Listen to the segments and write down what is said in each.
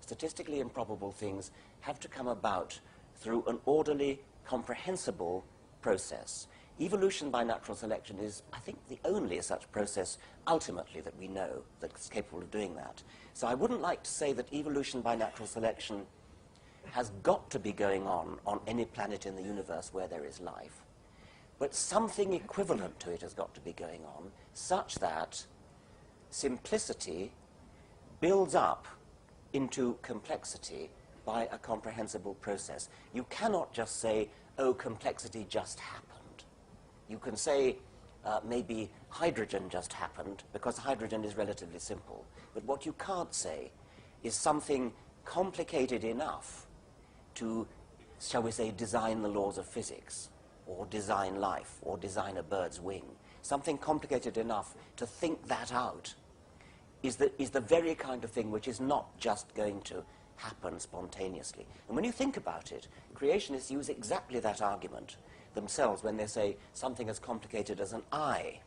statistically improbable things have to come about through an orderly, comprehensible process. Evolution by natural selection is, I think, the only such process, ultimately, that we know that's capable of doing that. So I wouldn't like to say that evolution by natural selection has got to be going on any planet in the universe where there is life. But something equivalent to it has got to be going on, such that simplicity builds up into complexity by a comprehensible process. You cannot just say, oh, complexity just happened. You can say, maybe hydrogen just happened, because hydrogen is relatively simple. But what you can't say is something complicated enough to, shall we say, design the laws of physics, or design life, or design a bird's wing. Something complicated enough to think that out is the very kind of thing which is not just going to happen spontaneously. And when you think about it, creationists use exactly that argument themselves when they say something as complicated as an eye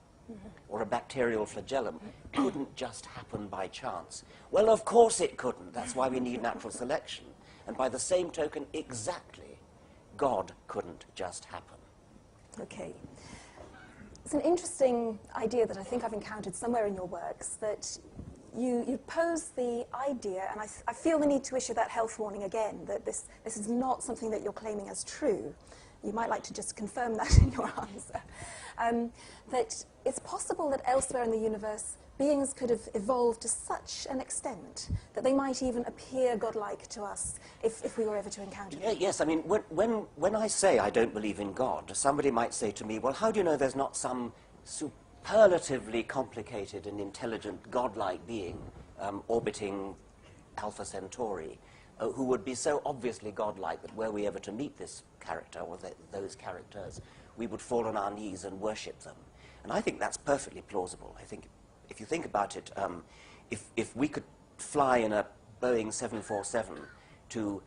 or a bacterial flagellum couldn't just happen by chance. Well, of course it couldn't. That's why we need natural selection. And by the same token, exactly, God couldn't just happen. Okay. It's an interesting idea that I think I've encountered somewhere in your works, that you pose the idea, and I feel the need to issue that health warning again, that this is not something that you're claiming as true. You might like to just confirm that in your answer. That it's possible that elsewhere in the universe, beings could have evolved to such an extent that they might even appear godlike to us if we were ever to encounter them. Yes, I mean, when I say I don't believe in God, somebody might say to me, well, how do you know there's not some superlatively complicated and intelligent godlike being orbiting Alpha Centauri, who would be so obviously godlike that were we ever to meet this character or those characters, we would fall on our knees and worship them. And I think that's perfectly plausible. I think if you think about it, if we could fly in a Boeing 747 to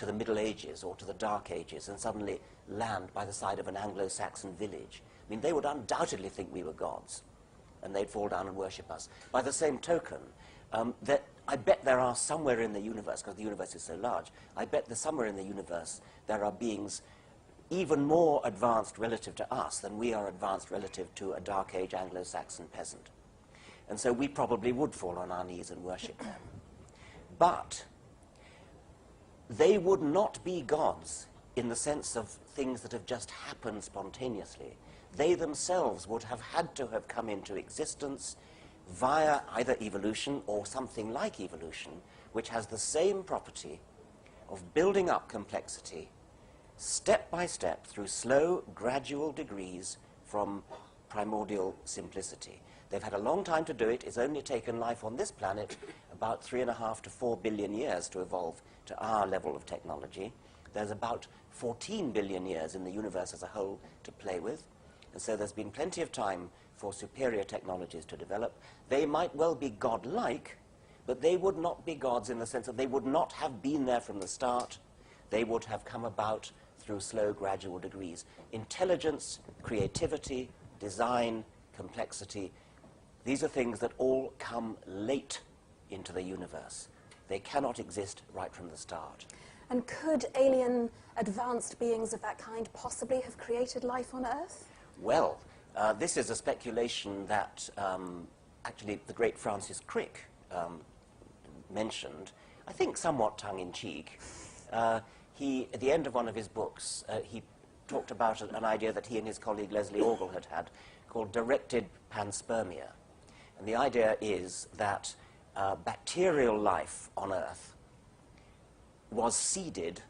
the Middle Ages or to the Dark Ages and suddenly land by the side of an Anglo-Saxon village, I mean, they would undoubtedly think we were gods, and they'd fall down and worship us. By the same token, I bet there are somewhere in the universe, because the universe is so large, I bet that somewhere in the universe there are beings even more advanced relative to us than we are advanced relative to a Dark Age Anglo-Saxon peasant. And so we probably would fall on our knees and worship them. But they would not be gods in the sense of things that have just happened spontaneously. They themselves would have had to have come into existence via either evolution or something like evolution, which has the same property of building up complexity step by step through slow, gradual degrees from primordial simplicity. They've had a long time to do it. It's only taken life on this planet about 3.5 to 4 billion years to evolve to our level of technology. There's about 14 billion years in the universe as a whole to play with. And so there's been plenty of time for superior technologies to develop. They might well be godlike, but they would not be gods in the sense that they would not have been there from the start. They would have come about through slow, gradual degrees. Intelligence, creativity, design, complexity, these are things that all come late into the universe. They cannot exist right from the start. And could alien advanced beings of that kind possibly have created life on Earth? Well, this is a speculation that actually the great Francis Crick mentioned, I think somewhat tongue-in-cheek. At the end of one of his books, he talked about an idea that he and his colleague Leslie Orgel had called directed panspermia. And the idea is that bacterial life on Earth was seeded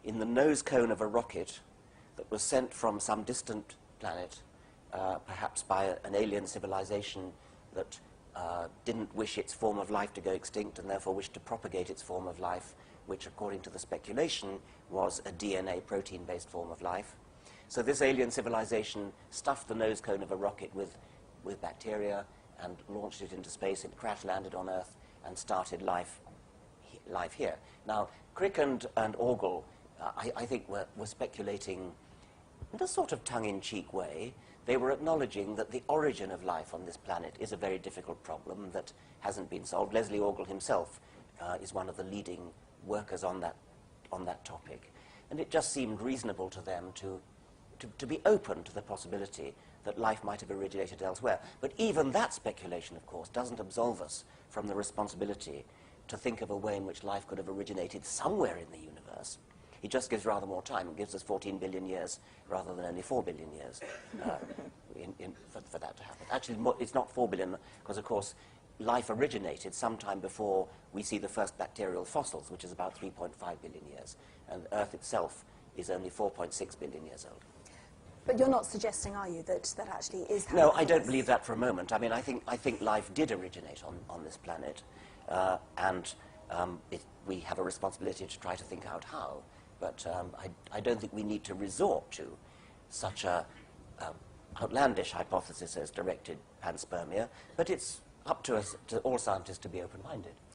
in the nose cone of a rocket that was sent from some distant planet, perhaps by an alien civilization that didn't wish its form of life to go extinct and therefore wished to propagate its form of life, which, according to the speculation, was a DNA protein-based form of life. So this alien civilization stuffed the nose cone of a rocket with bacteria and launched it into space. It crash-landed on Earth and started life here. Now, Crick and Orgel, I think, were speculating in a sort of tongue-in-cheek way. They were acknowledging that the origin of life on this planet is a very difficult problem that hasn't been solved. Leslie Orgel himself is one of the leading workers on that topic. And it just seemed reasonable to them to be open to the possibility that life might have originated elsewhere. But even that speculation, of course, doesn't absolve us from the responsibility to think of a way in which life could have originated somewhere in the universe. It just gives rather more time. It gives us 14 billion years rather than only 4 billion years for that to happen. Actually, it's not 4 billion because, of course, life originated sometime before we see the first bacterial fossils, which is about 3.5 billion years. And Earth itself is only 4.6 billion years old. But you're not suggesting, are you, that that actually is how No, it I don't is? believe that for a moment. I mean, I think life did originate on this planet, and we have a responsibility to try to think out how. But I don't think we need to resort to such a outlandish hypothesis as directed panspermia, but it's up to us, to all scientists, to be open-minded.